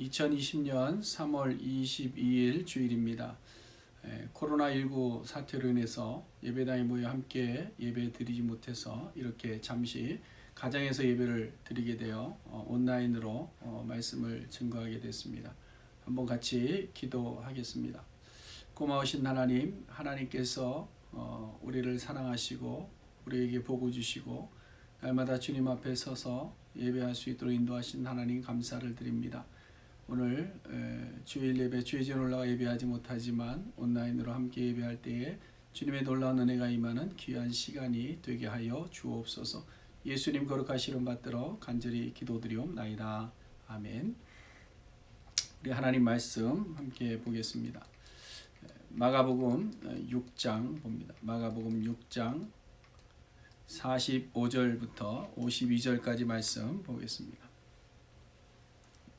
2020년 3월 22일 주일입니다. 코로나19 사태로 인해서 예배당에 모여 함께 예배 드리지 못해서 이렇게 잠시 가정에서 예배를 드리게 되어 온라인으로 말씀을 증거하게 됐습니다. 한번 같이 기도하겠습니다. 고마우신 하나님, 하나님께서 우리를 사랑하시고 우리에게 복을 주시고 날마다 주님 앞에 서서 예배할 수 있도록 인도하신 하나님 감사를 드립니다. 오늘 주일 예배 주일전 올라가 예배하지 못하지만 온라인으로 함께 예배할 때에 주님의 놀라운 은혜가 임하는 귀한 시간이 되게 하여 주옵소서. 예수님 거룩하신 이름 받들어 간절히 기도드리옵나이다. 아멘. 우리 하나님 말씀 함께 보겠습니다. 마가복음 6장 봅니다. 마가복음 6장 45절부터 52절까지 말씀 보겠습니다.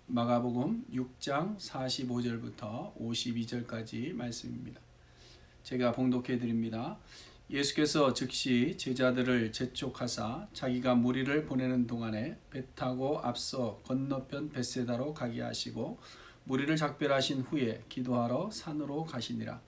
마가복음 6장 45절부터 52절까지 말씀입니다. 제가 봉독해 드립니다. 예수께서 즉시 제자들을 재촉하사 자기가 무리를 보내는 동안에 배 타고 앞서 건너편 벳세다로 가게 하시고 무리를 작별하신 후에 기도하러 산으로 가시니라.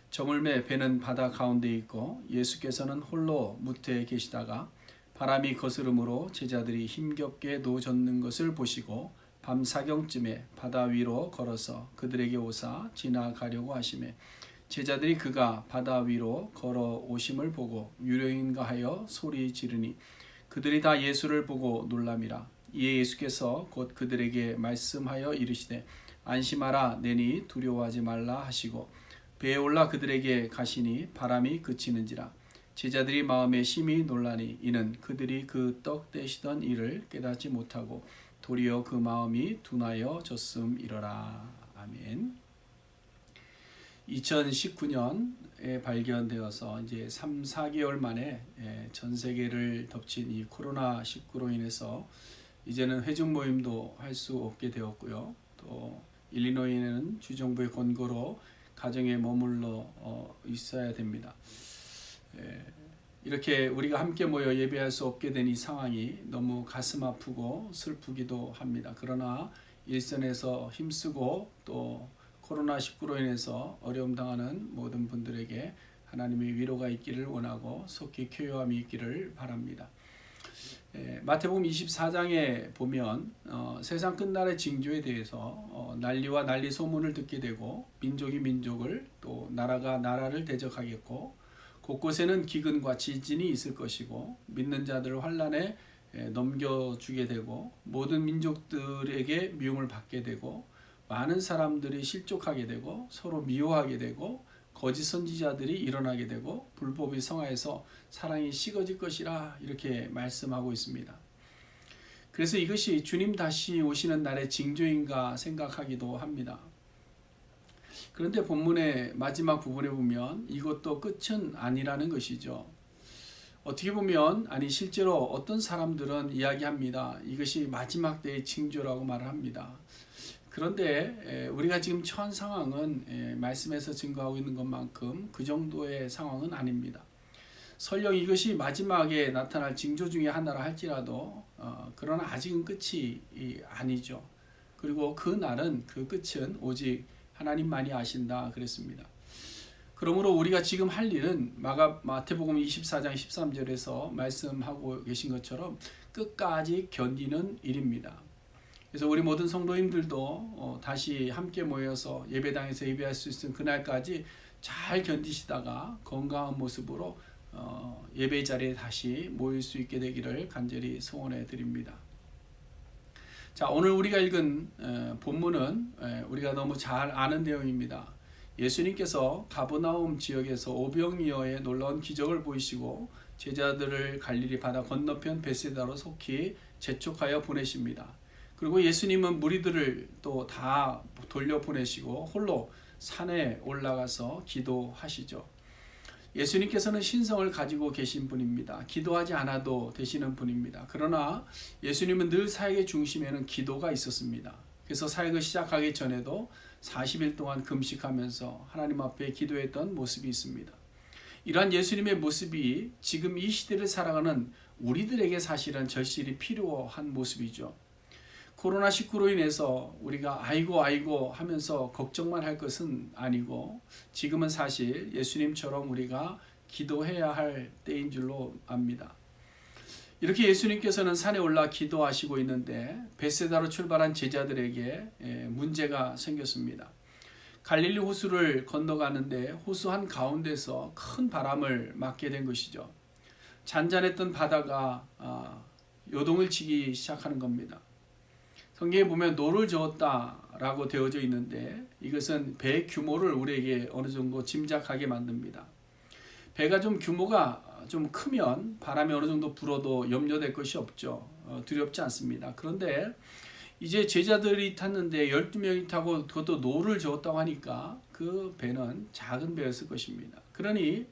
저물매 배는 바다 가운데 있고 예수께서는 홀로 무태에 계시다가 바람이 거스름으로 제자들이 힘겹게 노젓는 것을 보시고 밤 사경쯤에 바다 위로 걸어서 그들에게 오사 지나가려고 하시매 제자들이 그가 바다 위로 걸어 오심을 보고 유령인가 하여 소리 지르니 그들이 다 예수를 보고 놀람이라. 이에 예수께서 곧 그들에게 말씀하여 이르시되 안심하라 내니 두려워하지 말라 하시고 배에 올라 그들에게 가시니 바람이 그치는지라. 제자들이 마음에 심히 놀라니 이는 그들이 그 떡 떼시던 일을 깨닫지 못하고 도리어 그 마음이 둔하여 졌음이러라. 아멘. 2019년에 발견되어서 이제 3, 4개월 만에 전 세계를 덮친 이 코로나19로 인해서 이제는 회중 모임도 할 수 없게 되었고요. 또 일리노이는 주정부의 권고로 가정에 머물러 있어야 됩니다. 이렇게 우리가 함께 모여 예배할 수 없게 된 이 상황이 너무 가슴 아프고 슬프기도 합니다. 그러나 일선에서 힘쓰고 또 코로나19로 인해서 어려움 당하는 모든 분들에게 하나님의 위로가 있기를 원하고 속히 쾌유함이 있기를 바랍니다. 마태복음 24장에 보면 세상 끝날의 징조에 대해서 난리와 난리 소문을 듣게 되고 민족이 민족을 또 나라가 나라를 대적하겠고 곳곳에는 기근과 지진이 있을 것이고 믿는 자들을 환난에 넘겨주게 되고 모든 민족들에게 미움을 받게 되고 많은 사람들이 실족하게 되고 서로 미워하게 되고 거짓 선지자들이 일어나게 되고 불법이 성하여서 사랑이 식어질 것이라 이렇게 말씀하고 있습니다. 그래서 이것이 주님 다시 오시는 날의 징조인가 생각하기도 합니다. 그런데 본문의 마지막 부분에 보면 이것도 끝은 아니라는 것이죠. 어떻게 보면 실제로 어떤 사람들은 이야기합니다. 이것이 마지막 때의 징조라고 말을 합니다. 그런데 우리가 지금 처한 상황은 말씀에서 증거하고 있는 것만큼 그 정도의 상황은 아닙니다. 설령 이것이 마지막에 나타날 징조 중에 하나라 할지라도 그러나 아직은 끝이 아니죠. 그리고 그 날은 그 끝은 오직 하나님만이 아신다 그랬습니다. 그러므로 우리가 지금 할 일은 마태복음 24장 13절에서 말씀하고 계신 것처럼 끝까지 견디는 일입니다. 그래서 우리 모든 성도님들도 다시 함께 모여서 예배당에서 예배할 수 있는 그날까지 잘 견디시다가 건강한 모습으로 예배 자리에 다시 모일 수 있게 되기를 간절히 소원해 드립니다. 자, 오늘 우리가 읽은 본문은 우리가 너무 잘 아는 내용입니다. 예수님께서 가버나움 지역에서 오병이어의 놀라운 기적을 보이시고 제자들을 갈릴리 바다 건너편 벳세다로 속히 재촉하여 보내십니다. 그리고 예수님은 무리들을 또 다 돌려보내시고 홀로 산에 올라가서 기도하시죠. 예수님께서는 신성을 가지고 계신 분입니다. 기도하지 않아도 되시는 분입니다. 그러나 예수님은 늘 사역의 중심에는 기도가 있었습니다. 그래서 사역을 시작하기 전에도 40일 동안 금식하면서 하나님 앞에 기도했던 모습이 있습니다. 이러한 예수님의 모습이 지금 이 시대를 살아가는 우리들에게 사실은 절실히 필요한 모습이죠. 코로나19로 인해서 우리가 아이고 하면서 걱정만 할 것은 아니고 지금은 사실 예수님처럼 우리가 기도해야 할 때인 줄로 압니다. 이렇게 예수님께서는 산에 올라 기도하시고 있는데 벳세다로 출발한 제자들에게 문제가 생겼습니다. 갈릴리 호수를 건너가는데 호수 한 가운데서 큰 바람을 맞게 된 것이죠. 잔잔했던 바다가 요동을 치기 시작하는 겁니다. 성경에 보면 노를 저었다라고 되어져 있는데 이것은 배의 규모를 우리에게 어느 정도 짐작하게 만듭니다. 배가 좀 규모가 좀 크면 바람이 어느 정도 불어도 염려될 것이 없죠. 두렵지 않습니다. 그런데 이제 제자들이 탔는데 12명이 타고 그것도 노를 저었다고 하니까 그 배는 작은 배였을 것입니다. 그러니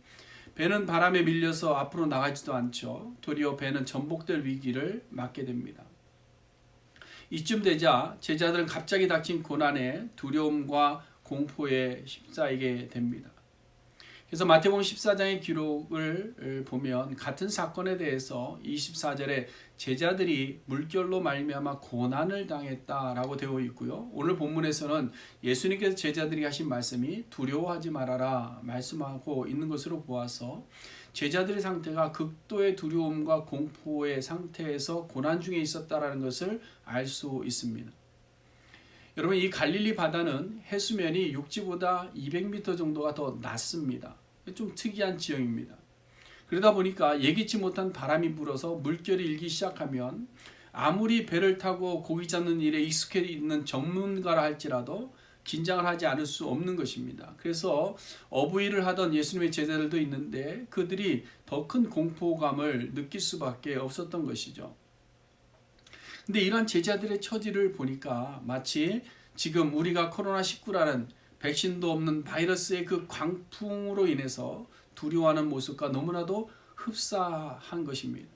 배는 바람에 밀려서 앞으로 나가지도 않죠. 도리어 배는 전복될 위기를 맞게 됩니다. 이쯤 되자 제자들은 갑자기 닥친 고난에 두려움과 공포에 휩싸이게 됩니다. 그래서 마태복음 14장의 기록을 보면 같은 사건에 대해서 24절에 제자들이 물결로 말미암아 고난을 당했다라고 되어 있고요. 오늘 본문에서는 예수님께서 제자들이 하신 말씀이 두려워하지 말아라 말씀하고 있는 것으로 보아서 제자들의 상태가 극도의 두려움과 공포의 상태에서 고난 중에 있었다라는 것을 알 수 있습니다. 여러분, 이 갈릴리 바다는 해수면이 육지보다 200m 정도가 더 낮습니다. 좀 특이한 지형입니다. 그러다 보니까 예기치 못한 바람이 불어서 물결이 일기 시작하면 아무리 배를 타고 고기 잡는 일에 익숙해 있는 전문가라 할지라도 긴장을 하지 않을 수 없는 것입니다. 그래서 어부일을 하던 예수님의 제자들도 있는데 그들이 더 큰 공포감을 느낄 수밖에 없었던 것이죠. 근데 이러한 제자들의 처지를 보니까 마치 지금 우리가 코로나19라는 백신도 없는 바이러스의 그 광풍으로 인해서 두려워하는 모습과 너무나도 흡사한 것입니다.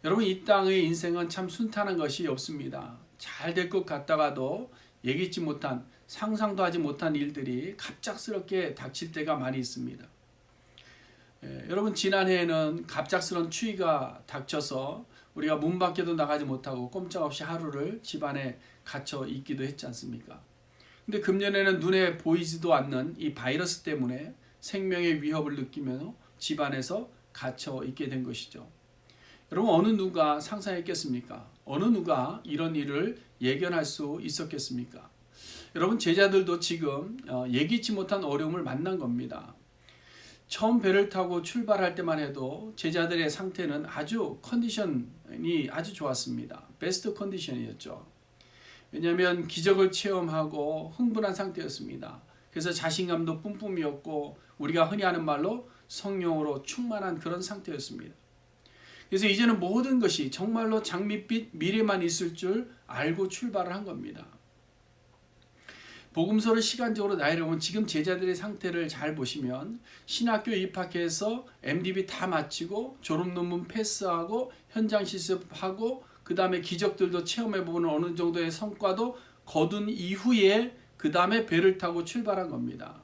여러분, 이 땅의 인생은 참 순탄한 것이 없습니다. 잘 될 것 같다가도 예기치 못한, 상상도 하지 못한 일들이 갑작스럽게 닥칠 때가 많이 있습니다. 여러분, 지난해에는 갑작스러운 추위가 닥쳐서 우리가 문 밖에도 나가지 못하고 꼼짝없이 하루를 집안에 갇혀 있기도 했지 않습니까? 근데 금년에는 눈에 보이지도 않는 이 바이러스 때문에 생명의 위협을 느끼며 집안에서 갇혀 있게 된 것이죠. 여러분, 어느 누가 상상했겠습니까? 어느 누가 이런 일을 예견할 수 있었겠습니까? 여러분, 제자들도 지금 예기치 못한 어려움을 만난 겁니다. 처음 배를 타고 출발할 때만 해도 제자들의 상태는 컨디션이 아주 좋았습니다. 베스트 컨디션이었죠. 왜냐하면 기적을 체험하고 흥분한 상태였습니다. 그래서 자신감도 뿜뿜이었고 우리가 흔히 하는 말로 성령으로 충만한 그런 상태였습니다. 그래서 이제는 모든 것이 정말로 장밋빛 미래만 있을 줄 알고 출발을 한 겁니다. 복음서를 시간적으로 나열해보면 지금 제자들의 상태를 잘 보시면 신학교 입학해서 MDB 다 마치고 졸업논문 패스하고 현장 실습하고 그 다음에 기적들도 체험해보는 어느 정도의 성과도 거둔 이후에 그 다음에 배를 타고 출발한 겁니다.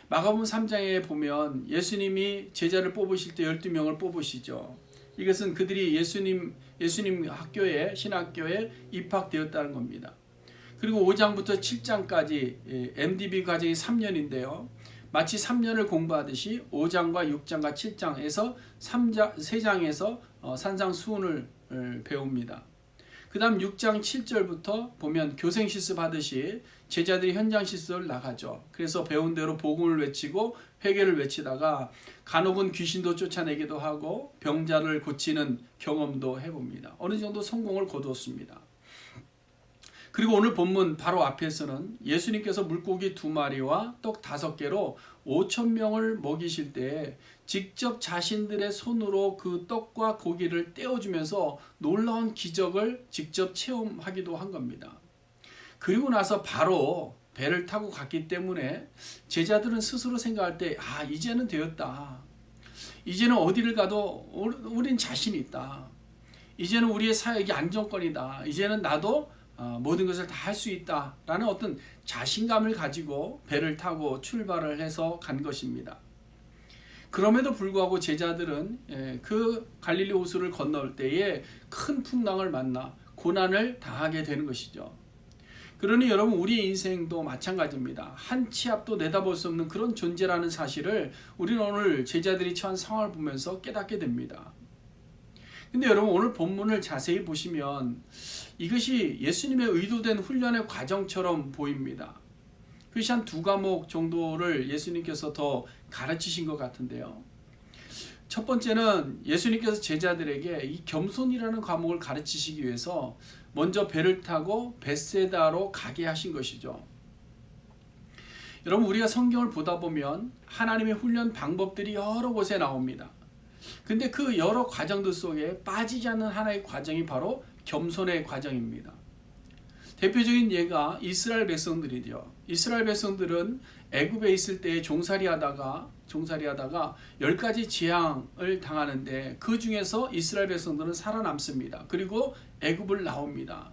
마가복음 3장에 보면 예수님이 제자를 뽑으실 때 12명을 뽑으시죠. 이것은 그들이 예수님 학교에, 신학교에 입학되었다는 겁니다. 그리고 5장부터 7장까지 MDB 과정이 3년인데요. 마치 3년을 공부하듯이 5장과 6장과 7장에서 3장에서 산상수훈을 배웁니다. 그 다음 6장 7절부터 보면 교생실습하듯이 제자들이 현장 실습을 나가죠. 그래서 배운 대로 복음을 외치고 회개를 외치다가 간혹은 귀신도 쫓아내기도 하고 병자를 고치는 경험도 해봅니다. 어느 정도 성공을 거두었습니다. 그리고 오늘 본문 바로 앞에서는 예수님께서 물고기 2마리와 떡 5개로 5,000명을 먹이실 때 직접 자신들의 손으로 그 떡과 고기를 떼어주면서 놀라운 기적을 직접 체험하기도 한 겁니다. 그리고 나서 바로 배를 타고 갔기 때문에 제자들은 스스로 생각할 때 이제는 되었다. 이제는 어디를 가도 우린 자신이 있다. 이제는 우리의 사역이 안정권이다. 이제는 나도 모든 것을 다 할 수 있다라는 어떤 자신감을 가지고 배를 타고 출발을 해서 간 것입니다. 그럼에도 불구하고 제자들은 그 갈릴리 호수를 건널 때에 큰 풍랑을 만나 고난을 당하게 되는 것이죠. 그러니 여러분, 우리의 인생도 마찬가지입니다. 한 치 앞도 내다볼 수 없는 그런 존재라는 사실을 우리는 오늘 제자들이 처한 상황을 보면서 깨닫게 됩니다. 근데 여러분, 오늘 본문을 자세히 보시면 이것이 예수님의 의도된 훈련의 과정처럼 보입니다. 그것이 한 2과목 정도를 예수님께서 더 가르치신 것 같은데요. 첫 번째는 예수님께서 제자들에게 이 겸손이라는 과목을 가르치시기 위해서 먼저 배를 타고 벳세다로 가게 하신 것이죠. 여러분, 우리가 성경을 보다 보면 하나님의 훈련 방법들이 여러 곳에 나옵니다. 근데 그 여러 과정들 속에 빠지지 않는 하나의 과정이 바로 겸손의 과정입니다. 대표적인 예가 이스라엘 백성들이죠. 이스라엘 백성들은 애굽에 있을 때 종살이 하다가 10가지 재앙을 당하는데 그 중에서 이스라엘 백성들은 살아남습니다. 그리고 애굽을 나옵니다.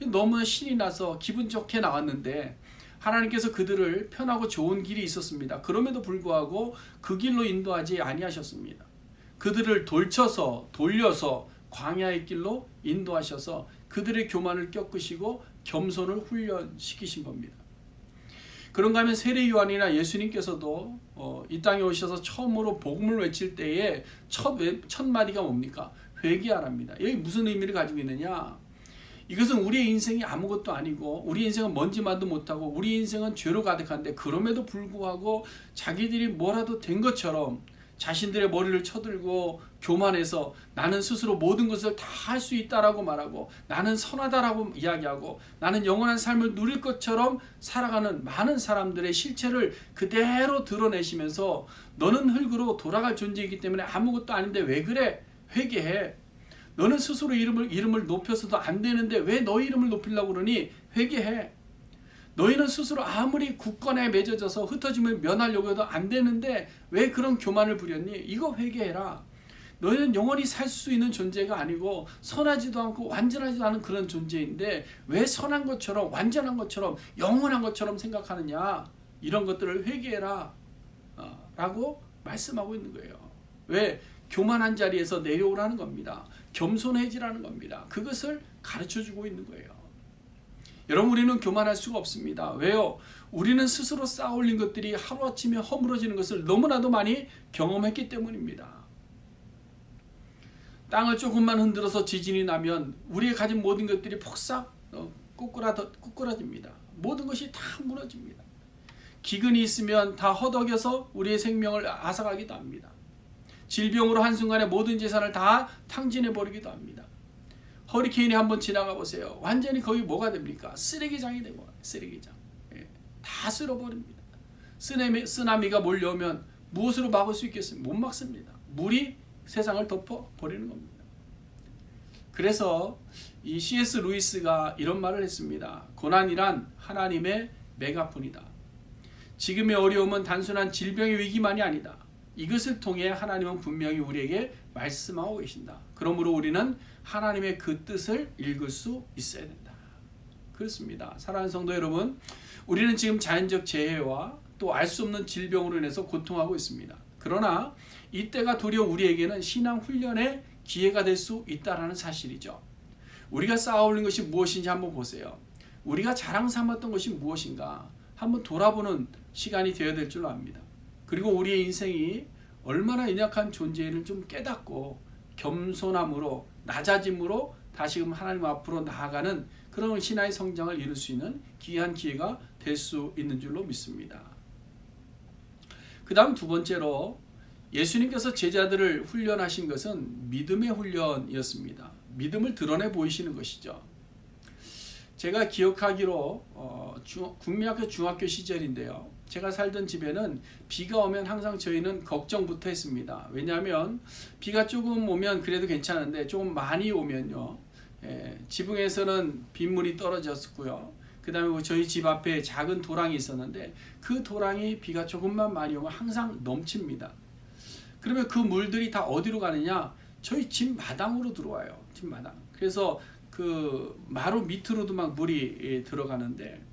너무나 신이 나서 기분 좋게 나왔는데 하나님께서 그들을 편하고 좋은 길이 있었습니다. 그럼에도 불구하고 그 길로 인도하지 아니하셨습니다. 그들을 돌려서 광야의 길로 인도하셔서 그들의 교만을 꺾으시고 겸손을 훈련시키신 겁니다. 그런가 하면 세례 요한이나 예수님께서도 이 땅에 오셔서 처음으로 복음을 외칠 때에 첫 마디가 뭡니까? 회개하랍니다. 여기 무슨 의미를 가지고 있느냐? 이것은 우리의 인생이 아무것도 아니고 우리 인생은 먼지만도 못하고 우리 인생은 죄로 가득한데 그럼에도 불구하고 자기들이 뭐라도 된 것처럼 자신들의 머리를 쳐들고 교만해서 나는 스스로 모든 것을 다 할 수 있다라고 말하고 나는 선하다라고 이야기하고 나는 영원한 삶을 누릴 것처럼 살아가는 많은 사람들의 실체를 그대로 드러내시면서 너는 흙으로 돌아갈 존재이기 때문에 아무것도 아닌데 왜 그래? 회개해. 너는 스스로 이름을 높여서도 안 되는데 왜 너희 이름을 높이려고 그러니? 회개해. 너희는 스스로 아무리 굳건에 맺어져서 흩어짐을 면하려고 해도 안 되는데 왜 그런 교만을 부렸니? 이거 회개해라. 너희는 영원히 살 수 있는 존재가 아니고 선하지도 않고 완전하지도 않은 그런 존재인데 왜 선한 것처럼 완전한 것처럼 영원한 것처럼 생각하느냐? 이런 것들을 회개해라 라고 말씀하고 있는 거예요. 왜? 교만한 자리에서 내려오라는 겁니다. 겸손해지라는 겁니다. 그것을 가르쳐주고 있는 거예요. 여러분, 우리는 교만할 수가 없습니다. 왜요? 우리는 스스로 쌓아올린 것들이 하루아침에 허물어지는 것을 너무나도 많이 경험했기 때문입니다. 땅을 조금만 흔들어서 지진이 나면 우리가 가진 모든 것들이 폭삭 꾸꾸라집니다. 모든 것이 다 무너집니다. 기근이 있으면 다 허덕여서 우리의 생명을 앗아가기도 합니다. 질병으로 한순간에 모든 재산을 다 탕진해버리기도 합니다. 허리케인이 한번 지나가 보세요. 완전히 거기 뭐가 됩니까? 쓰레기장이 되고 쓰레기장. 다 쓸어버립니다. 쓰나미가 몰려오면 무엇으로 막을 수 있겠습니까? 못 막습니다. 물이 세상을 덮어버리는 겁니다. 그래서 이 C.S. 루이스가 이런 말을 했습니다. 고난이란 하나님의 메가폰이다. 지금의 어려움은 단순한 질병의 위기만이 아니다. 이것을 통해 하나님은 분명히 우리에게 말씀하고 계신다. 그러므로 우리는 하나님의 그 뜻을 읽을 수 있어야 된다. 그렇습니다. 사랑하는 성도 여러분, 우리는 지금 자연적 재해와 또 알 수 없는 질병으로 인해서 고통하고 있습니다. 그러나 이때가 도리어 우리에게는 신앙 훈련의 기회가 될 수 있다는 사실이죠. 우리가 쌓아올린 것이 무엇인지 한번 보세요. 우리가 자랑 삼았던 것이 무엇인가 한번 돌아보는 시간이 되어야 될 줄 압니다. 그리고 우리의 인생이 얼마나 연약한 존재를 좀 깨닫고 겸손함으로 낮아짐으로 다시금 하나님 앞으로 나아가는 그런 신앙의 성장을 이룰 수 있는 귀한 기회가 될 수 있는 줄로 믿습니다. 그 다음 두 번째로 예수님께서 제자들을 훈련하신 것은 믿음의 훈련이었습니다. 믿음을 드러내 보이시는 것이죠. 제가 기억하기로 국민학교 중학교 시절인데요. 제가 살던 집에는 비가 오면 항상 저희는 걱정부터 했습니다. 왜냐하면 비가 조금 오면 그래도 괜찮은데 조금 많이 오면요. 지붕에서는 빗물이 떨어졌고요. 그 다음에 저희 집 앞에 작은 도랑이 있었는데 그 도랑이 비가 조금만 많이 오면 항상 넘칩니다. 그러면 그 물들이 다 어디로 가느냐? 저희 집 마당으로 들어와요. 집 마당. 그래서 그 마루 밑으로도 막 물이 들어가는데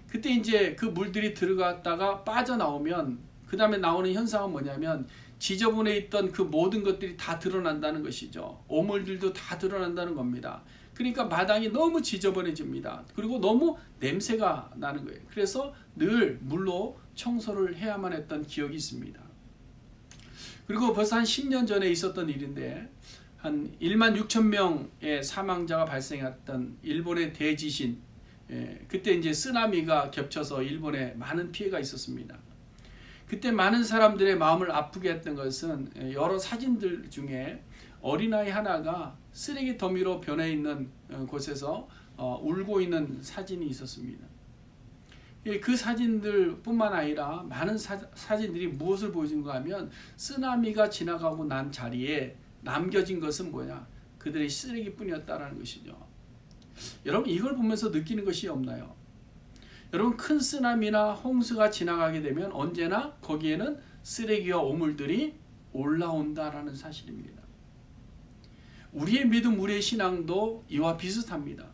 그때 이제 그 물들이 들어갔다가 빠져나오면 그 다음에 나오는 현상은 뭐냐면 지저분해 있던 그 모든 것들이 다 드러난다는 것이죠. 오물들도 다 드러난다는 겁니다. 그러니까 마당이 너무 지저분해집니다. 그리고 너무 냄새가 나는 거예요. 그래서 늘 물로 청소를 해야만 했던 기억이 있습니다. 그리고 벌써 한 10년 전에 있었던 일인데 한 1만 6천 명의 사망자가 발생했던 일본의 대지신, 그때 이제 쓰나미가 겹쳐서 일본에 많은 피해가 있었습니다. 그때 많은 사람들의 마음을 아프게 했던 것은 여러 사진들 중에 어린아이 하나가 쓰레기 더미로 변해 있는 곳에서 울고 있는 사진이 있었습니다. 그 사진들 뿐만 아니라 많은 사진들이 무엇을 보여준가 하면 쓰나미가 지나가고 난 자리에 남겨진 것은 뭐냐? 그들의 쓰레기뿐이었다라는 것이죠. 여러분 이걸 보면서 느끼는 것이 없나요? 여러분 큰 쓰나미나 홍수가 지나가게 되면 언제나 거기에는 쓰레기와 오물들이 올라온다라는 사실입니다. 우리의 믿음, 우리의 신앙도 이와 비슷합니다.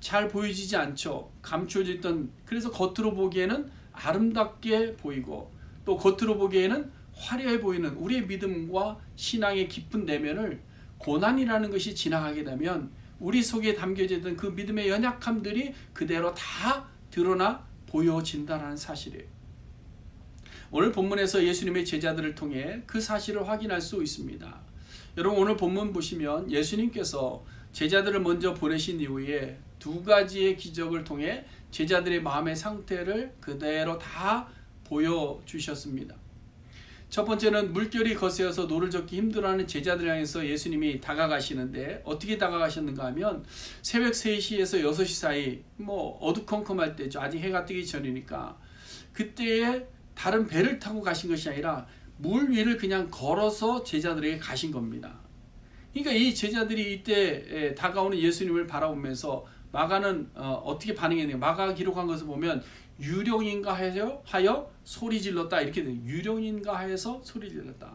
잘 보여지지 않죠. 감춰졌던, 그래서 겉으로 보기에는 아름답게 보이고 또 겉으로 보기에는 화려해 보이는 우리의 믿음과 신앙의 깊은 내면을 고난이라는 것이 지나가게 되면 우리 속에 담겨져 있던 그 믿음의 연약함들이 그대로 다 드러나 보여진다는 사실이에요. 오늘 본문에서 예수님의 제자들을 통해 그 사실을 확인할 수 있습니다. 여러분 오늘 본문 보시면 예수님께서 제자들을 먼저 보내신 이후에 두 가지의 기적을 통해 제자들의 마음의 상태를 그대로 다 보여주셨습니다. 첫 번째는 물결이 거세어서 노를 젓기 힘들어하는 제자들 향해서 예수님이 다가가시는데 어떻게 다가가셨는가 하면 새벽 3시에서 6시 사이 어두컴컴할 때죠. 아직 해가 뜨기 전이니까 그때에 다른 배를 타고 가신 것이 아니라 물 위를 그냥 걸어서 제자들에게 가신 겁니다. 그러니까 이 제자들이 이때 다가오는 예수님을 바라보면서 마가는 어떻게 반응했느냐. 마가가 기록한 것을 보면 유령인가 하여 소리 질렀다 이렇게 돼요. 유령인가 하여서 소리 질렀다.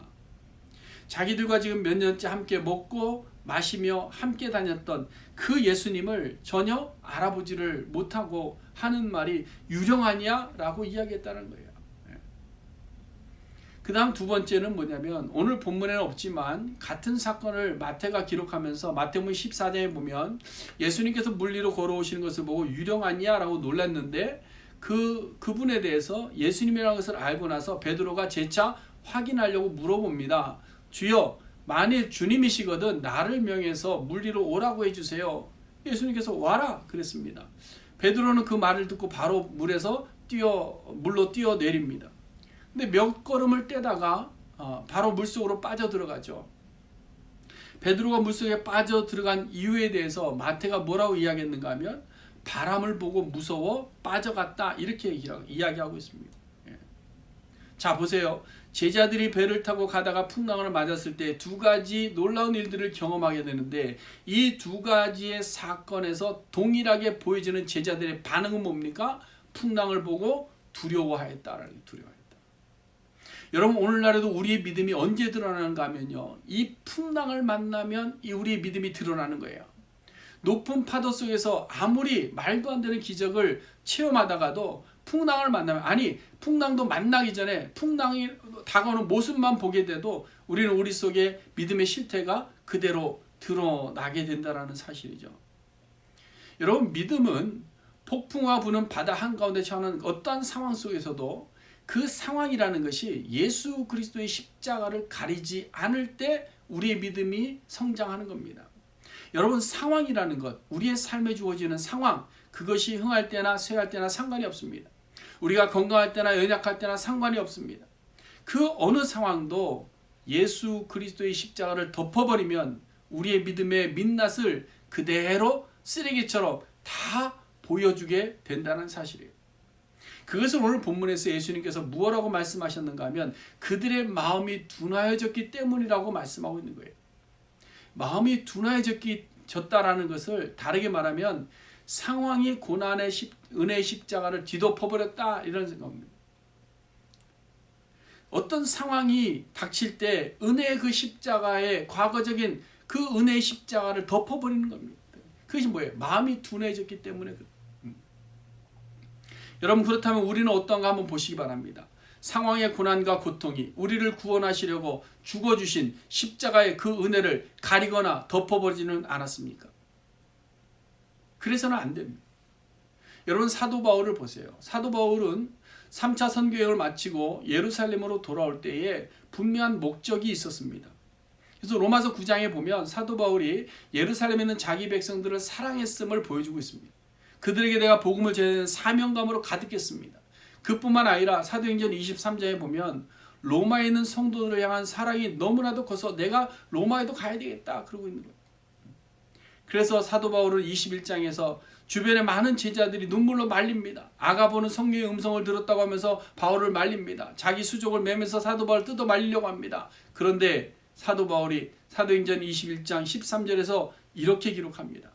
자기들과 지금 몇 년째 함께 먹고 마시며 함께 다녔던 그 예수님을 전혀 알아보지를 못하고 하는 말이 유령 아니야? 라고 이야기했다는 거예요. 그 다음 두 번째는 뭐냐면 오늘 본문에는 없지만 같은 사건을 마태가 기록하면서 마태복음 14장에 보면 예수님께서 물 위로 걸어오시는 것을 보고 유령 아니야? 라고 놀랐는데 그분에 대해서 예수님이라는 것을 알고 나서 베드로가 재차 확인하려고 물어봅니다. 주여 만일 주님이시거든 나를 명해서 물 위로 오라고 해주세요. 예수님께서 와라 그랬습니다. 베드로는 그 말을 듣고 바로 물로 뛰어내립니다. 근데 몇 걸음을 떼다가 바로 물속으로 빠져 들어가죠. 베드로가 물속에 빠져 들어간 이유에 대해서 마태가 뭐라고 이야기했는가 하면 바람을 보고 무서워 빠져갔다 이렇게 이야기하고 있습니다. 자 보세요. 제자들이 배를 타고 가다가 풍랑을 맞았을 때 두 가지 놀라운 일들을 경험하게 되는데 이 두 가지의 사건에서 동일하게 보여지는 제자들의 반응은 뭡니까? 풍랑을 보고 두려워하였다라는 거예요. 두려워했다. 여러분 오늘날에도 우리의 믿음이 언제 드러나는가 하면요. 이 풍랑을 만나면 이 우리의 믿음이 드러나는 거예요. 높은 파도 속에서 아무리 말도 안 되는 기적을 체험하다가도 풍랑을 만나면 풍랑도 만나기 전에 풍랑이 다가오는 모습만 보게 돼도 우리는 우리 속에 믿음의 실태가 그대로 드러나게 된다는 사실이죠. 여러분 믿음은 폭풍과 부는 바다 한가운데 처하는 어떠한 상황 속에서도 그 상황이라는 것이 예수 그리스도의 십자가를 가리지 않을 때 우리의 믿음이 성장하는 겁니다. 여러분 상황이라는 것, 우리의 삶에 주어지는 상황, 그것이 흥할 때나 쇠할 때나 상관이 없습니다. 우리가 건강할 때나 연약할 때나 상관이 없습니다. 그 어느 상황도 예수 그리스도의 십자가를 덮어버리면 우리의 믿음의 민낯을 그대로 쓰레기처럼 다 보여주게 된다는 사실이에요. 그것을 오늘 본문에서 예수님께서 무엇라고 말씀하셨는가 하면 그들의 마음이 둔하여졌기 때문이라고 말씀하고 있는 거예요. 마음이 둔하여졌다라는 것을 다르게 말하면 상황이 고난의 은혜의 십자가를 뒤덮어버렸다 이런 생각입니다. 어떤 상황이 닥칠 때 은혜의 그 십자가의 과거적인 그 은혜의 십자가를 덮어버리는 겁니다. 그것이 뭐예요? 마음이 둔해졌기 때문에. 여러분 그렇다면 우리는 어떤가 한번 보시기 바랍니다. 상황의 고난과 고통이 우리를 구원하시려고 죽어주신 십자가의 그 은혜를 가리거나 덮어버리지는 않았습니까? 그래서는 안 됩니다. 여러분 사도 바울을 보세요. 사도 바울은 3차 선교여행을 마치고 예루살렘으로 돌아올 때에 분명한 목적이 있었습니다. 그래서 로마서 9장에 보면 사도 바울이 예루살렘에 있는 자기 백성들을 사랑했음을 보여주고 있습니다. 그들에게 내가 복음을 전하는 사명감으로 가득했습니다. 그뿐만 아니라 사도행전 23장에 보면 로마에 있는 성도들을 향한 사랑이 너무나도 커서 내가 로마에도 가야 되겠다 그러고 있는 거예요. 그래서 사도 바울은 21장에서 주변에 많은 제자들이 눈물로 말립니다. 아가보는 성령의 음성을 들었다고 하면서 바울을 말립니다. 자기 수족을 매면서 사도 바울을 뜯어 말리려고 합니다. 그런데 사도 바울이 사도행전 21장 13절에서 이렇게 기록합니다.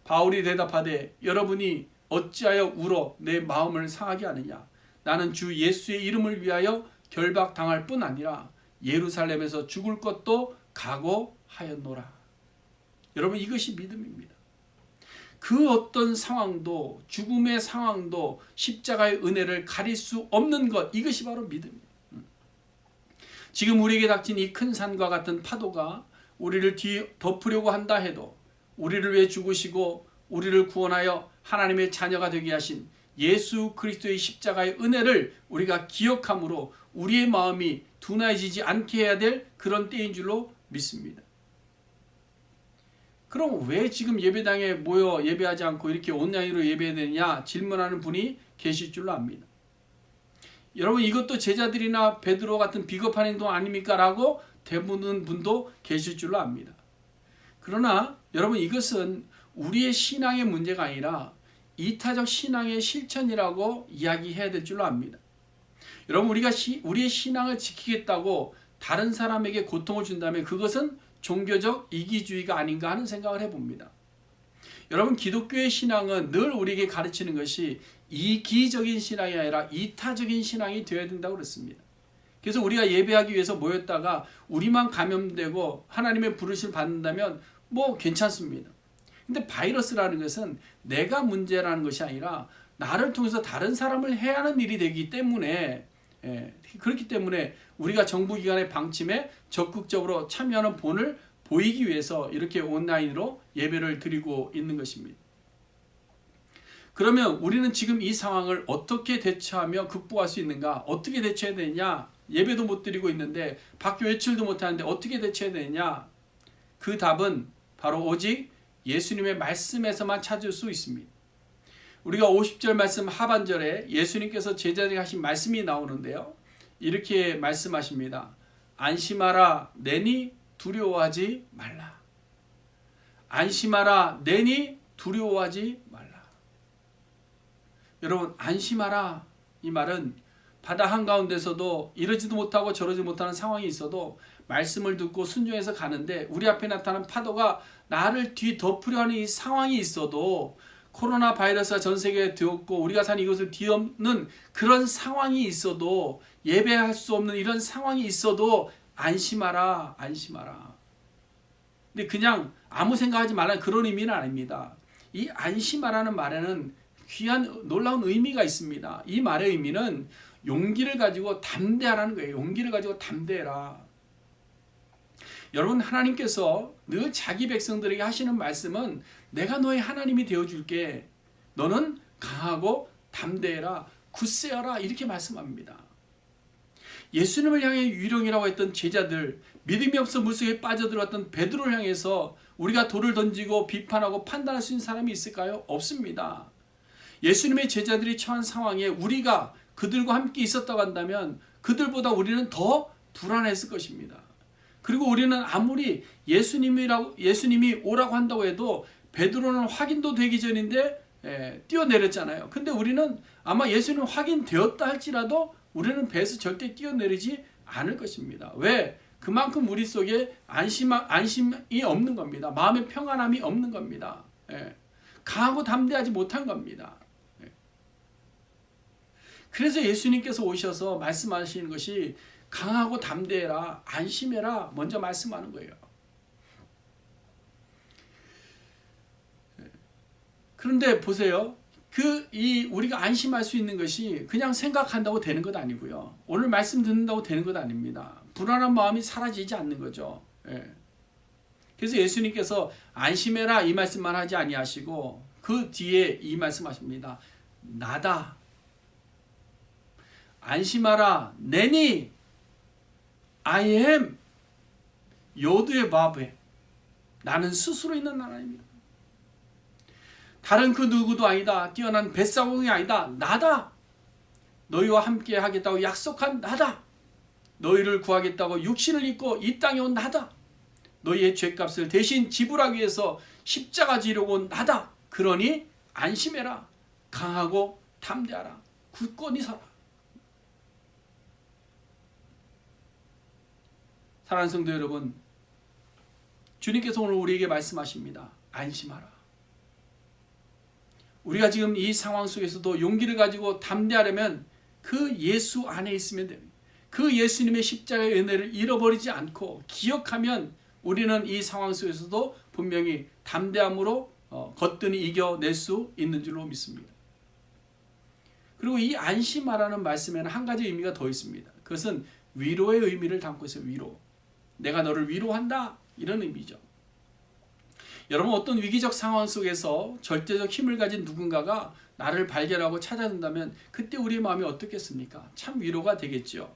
바울이 대답하되 여러분이 어찌하여 울어 내 마음을 상하게 하느냐. 나는 주 예수의 이름을 위하여 결박당할 뿐 아니라 예루살렘에서 죽을 것도 각오하였노라. 여러분 이것이 믿음입니다. 그 어떤 상황도 죽음의 상황도 십자가의 은혜를 가릴 수 없는 것, 이것이 바로 믿음입니다. 지금 우리에게 닥친 이 큰 산과 같은 파도가 우리를 뒤덮으려고 한다 해도 우리를 위해 죽으시고 우리를 구원하여 하나님의 자녀가 되게 하신 예수 그리스도의 십자가의 은혜를 우리가 기억함으로 우리의 마음이 둔해지지 않게 해야 될 그런 때인 줄로 믿습니다. 그럼 왜 지금 예배당에 모여 예배하지 않고 이렇게 온라인으로 예배해야 되느냐 질문하는 분이 계실 줄로 압니다. 여러분 이것도 제자들이나 베드로 같은 비겁한 행동 아닙니까? 라고 대부분 분도 계실 줄로 압니다. 그러나 여러분 이것은 우리의 신앙의 문제가 아니라 이타적 신앙의 실천이라고 이야기해야 될 줄로 압니다. 여러분 우리가 우리의 신앙을 지키겠다고 다른 사람에게 고통을 준다면 그것은 종교적 이기주의가 아닌가 하는 생각을 해봅니다. 여러분 기독교의 신앙은 늘 우리에게 가르치는 것이 이기적인 신앙이 아니라 이타적인 신앙이 되어야 된다고 그랬습니다. 그래서 우리가 예배하기 위해서 모였다가 우리만 감염되고 하나님의 부르심을 받는다면 뭐 괜찮습니다. 근데 바이러스라는 것은 내가 문제라는 것이 아니라 나를 통해서 다른 사람을 해야 하는 일이 되기 때문에 그렇기 때문에 우리가 정부기관의 방침에 적극적으로 참여하는 본을 보이기 위해서 이렇게 온라인으로 예배를 드리고 있는 것입니다. 그러면 우리는 지금 이 상황을 어떻게 대처하며 극복할 수 있는가? 어떻게 대처해야 되느냐? 예배도 못 드리고 있는데 밖에 외출도 못하는데 어떻게 대처해야 되느냐? 그 답은 바로 오직 예수님의 말씀에서만 찾을 수 있습니다. 우리가 50절 말씀 하반절에 예수님께서 제자들에게 하신 말씀이 나오는데요. 이렇게 말씀하십니다. 안심하라 내니 두려워하지 말라. 안심하라 내니 두려워하지 말라. 여러분 안심하라 이 말은 바다 한가운데서도 이러지도 못하고 저러지 못하는 상황이 있어도 말씀을 듣고 순종해서 가는데 우리 앞에 나타난 파도가 나를 뒤덮으려 하는 이 상황이 있어도 코로나 바이러스가 전 세계에 되었고 우리가 사는 이곳을 뒤엎는 그런 상황이 있어도 예배할 수 없는 이런 상황이 있어도 안심하라 안심하라. 근데 그냥 아무 생각하지 말라는 그런 의미는 아닙니다. 이 안심하라는 말에는 귀한 놀라운 의미가 있습니다. 이 말의 의미는 용기를 가지고 담대하라는 거예요. 용기를 가지고 담대해라. 여러분 하나님께서 늘 자기 백성들에게 하시는 말씀은 내가 너의 하나님이 되어줄게. 너는 강하고 담대해라. 굳세어라. 이렇게 말씀합니다. 예수님을 향해 유령이라고 했던 제자들, 믿음이 없어 물속에 빠져들었던 베드로를 향해서 우리가 돌을 던지고 비판하고 판단할 수 있는 사람이 있을까요? 없습니다. 예수님의 제자들이 처한 상황에 우리가 그들과 함께 있었다고 한다면 그들보다 우리는 더 불안했을 것입니다. 그리고 우리는 아무리 예수님이 오라고 한다고 해도 베드로는 확인도 되기 전인데 뛰어내렸잖아요. 근데 우리는 아마 예수님 확인되었다 할지라도 우리는 배에서 절대 뛰어내리지 않을 것입니다. 왜? 그만큼 우리 속에 안심이 없는 겁니다. 마음의 평안함이 없는 겁니다. 강하고 담대하지 못한 겁니다. 그래서 예수님께서 오셔서 말씀하시는 것이 강하고 담대해라, 안심해라 먼저 말씀하는 거예요. 그런데 보세요. 우리가 안심할 수 있는 것이 그냥 생각한다고 되는 것 아니고요. 오늘 말씀 듣는다고 되는 것 아닙니다. 불안한 마음이 사라지지 않는 거죠. 그래서 예수님께서 안심해라 이 말씀만 하지 아니하시고 그 뒤에 이 말씀하십니다. 나다. 안심하라. 내니 I am 요두의 바베. 나는 스스로 있는 하나님이다. 다른 그 누구도 아니다. 뛰어난 뱃사공이 아니다. 나다. 너희와 함께 하겠다고 약속한 나다. 너희를 구하겠다고 육신을 입고 이 땅에 온 나다. 너희의 죄값을 대신 지불하기 위해서 십자가 지려고 온 나다. 그러니 안심해라. 강하고 담대하라. 굳건히 서라. 사랑하는 성도 여러분, 주님께서 오늘 우리에게 말씀하십니다. 안심하라. 우리가 지금 이 상황 속에서도 용기를 가지고 담대하려면 그 예수 안에 있으면 됩니다. 그 예수님의 십자가의 은혜를 잃어버리지 않고 기억하면 우리는 이 상황 속에서도 분명히 담대함으로 거뜬히 이겨낼 수 있는 줄로 믿습니다. 그리고 이 안심하라는 말씀에는 한 가지 의미가 더 있습니다. 그것은 위로의 의미를 담고 있어요. 위로. 내가 너를 위로한다. 이런 의미죠. 여러분, 어떤 위기적 상황 속에서 절대적 힘을 가진 누군가가 나를 발견하고 찾아준다면 그때 우리의 마음이 어떻겠습니까? 참 위로가 되겠죠.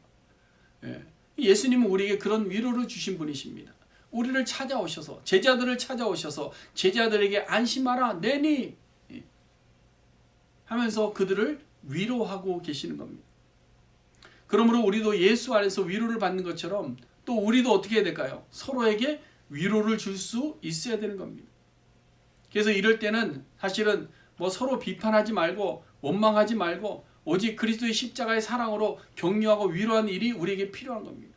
예수님은 우리에게 그런 위로를 주신 분이십니다. 우리를 찾아오셔서, 제자들을 찾아오셔서 제자들에게 안심하라 내니 하면서 그들을 위로하고 계시는 겁니다. 그러므로 우리도 예수 안에서 위로를 받는 것처럼 또 우리도 어떻게 해야 될까요? 서로에게 위로를 줄 수 있어야 되는 겁니다. 그래서 이럴 때는 사실은 서로 비판하지 말고 원망하지 말고 오직 그리스도의 십자가의 사랑으로 격려하고 위로하는 일이 우리에게 필요한 겁니다.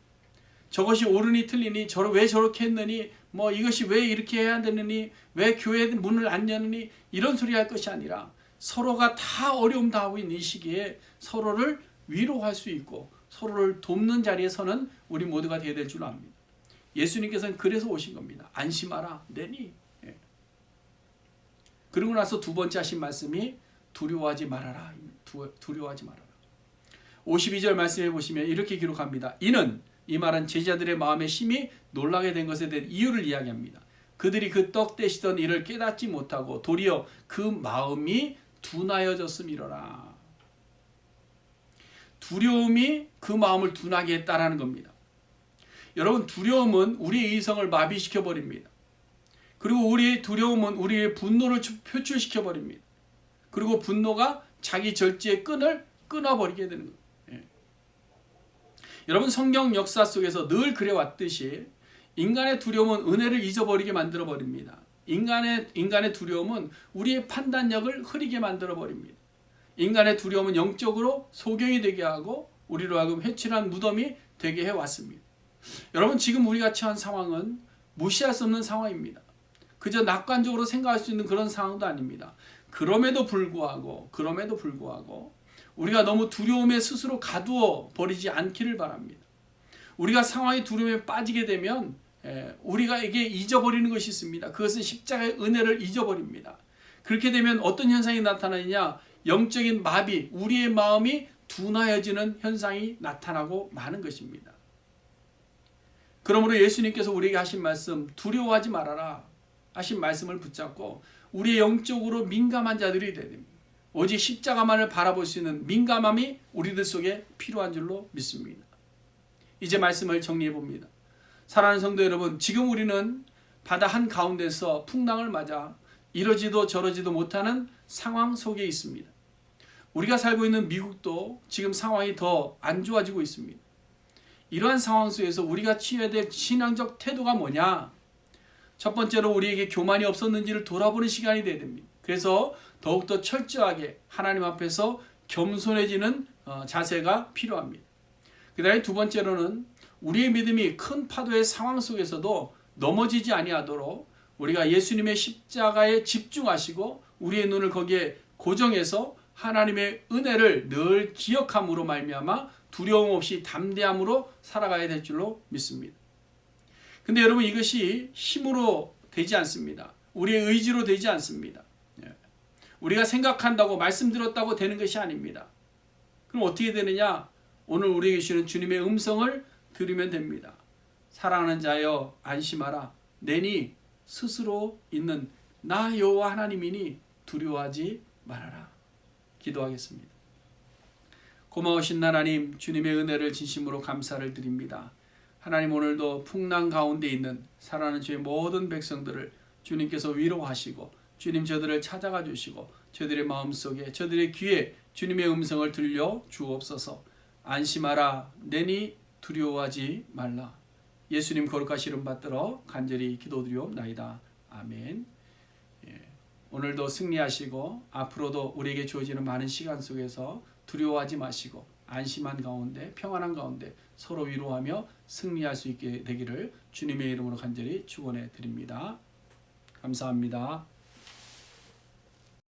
저것이 옳으니 틀리니 왜 저렇게 했느니 이것이 왜 이렇게 해야 되느니 왜 교회 문을 안 여느니 이런 소리 할 것이 아니라 서로가 다 어려움 당하고 있는 이 시기에 서로를 위로할 수 있고 서로를 돕는 자리에 서는 우리 모두가 되어야 될 줄 압니다. 예수님께서는 그래서 오신 겁니다. 안심하라 내니. 그리고 나서 두 번째 하신 말씀이 두려워하지 말아라. 두려워하지 말아라. 52절 말씀해 보시면 이렇게 기록합니다. 이는 이 말은 제자들의 마음에 심히 놀라게 된 것에 대한 이유를 이야기합니다. 그들이 그 떡 떼시던 일을 깨닫지 못하고 도리어 그 마음이 둔하여졌음이로라. 두려움이 그 마음을 둔하게 했다라는 겁니다. 여러분, 두려움은 우리의 이성을 마비시켜 버립니다. 그리고 우리의 두려움은 우리의 분노를 표출시켜 버립니다. 그리고 분노가 자기 절제의 끈을 끊어버리게 되는 겁니다. 여러분, 성경 역사 속에서 늘 그래왔듯이 인간의 두려움은 은혜를 잊어버리게 만들어 버립니다. 인간의 두려움은 우리의 판단력을 흐리게 만들어 버립니다. 인간의 두려움은 영적으로 소경이 되게 하고 우리로 하여금 회칠한 무덤이 되게 해왔습니다. 여러분, 지금 우리가 처한 상황은 무시할 수 없는 상황입니다. 그저 낙관적으로 생각할 수 있는 그런 상황도 아닙니다. 그럼에도 불구하고 우리가 너무 두려움에 스스로 가두어 버리지 않기를 바랍니다. 우리가 상황의 두려움에 빠지게 되면 우리가에게 잊어버리는 것이 있습니다. 그것은 십자가의 은혜를 잊어버립니다. 그렇게 되면 어떤 현상이 나타나느냐? 영적인 마비, 우리의 마음이 둔하여지는 현상이 나타나고 마는 것입니다. 그러므로 예수님께서 우리에게 하신 말씀, 두려워하지 말아라 하신 말씀을 붙잡고 우리의 영적으로 민감한 자들이 되야 됩니다. 오직 십자가만을 바라볼 수 있는 민감함이 우리들 속에 필요한 줄로 믿습니다. 이제 말씀을 정리해 봅니다. 사랑하는 성도 여러분, 지금 우리는 바다 한가운데서 풍랑을 맞아 이러지도 저러지도 못하는 상황 속에 있습니다. 우리가 살고 있는 미국도 지금 상황이 더 안 좋아지고 있습니다. 이러한 상황 속에서 우리가 취해야 될 신앙적 태도가 뭐냐? 첫 번째로 우리에게 교만이 없었는지를 돌아보는 시간이 되어야 됩니다. 그래서 더욱더 철저하게 하나님 앞에서 겸손해지는 자세가 필요합니다. 그 다음에 두 번째로는 우리의 믿음이 큰 파도의 상황 속에서도 넘어지지 아니하도록 우리가 예수님의 십자가에 집중하시고 우리의 눈을 거기에 고정해서 하나님의 은혜를 늘 기억함으로 말미암아 두려움 없이 담대함으로 살아가야 될 줄로 믿습니다. 근데 여러분, 이것이 힘으로 되지 않습니다. 우리의 의지로 되지 않습니다. 우리가 생각한다고 말씀드렸다고 되는 것이 아닙니다. 그럼 어떻게 되느냐? 오늘 우리에게 주시는 주님의 음성을 들으면 됩니다. 사랑하는 자여 안심하라. 내니 스스로 있는 나 여호와 하나님이니 두려워하지 말아라. 기도하겠습니다. 고마우신 하나님, 주님의 은혜를 진심으로 감사를 드립니다. 하나님, 오늘도 풍랑 가운데 있는 사랑하는 주의 모든 백성들을 주님께서 위로하시고 주님 저들을 찾아가 주시고 저들의 마음속에 저들의 귀에 주님의 음성을 들려 주옵소서. 안심하라, 내니 두려워하지 말라. 예수님 거룩하신 이름 받들어 간절히 기도드리옵나이다. 아멘. 오늘도 승리하시고 앞으로도 우리에게 주어지는 많은 시간 속에서 두려워하지 마시고 안심한 가운데 평안한 가운데 서로 위로하며 승리할 수 있게 되기를 주님의 이름으로 간절히 축원해 드립니다. 감사합니다.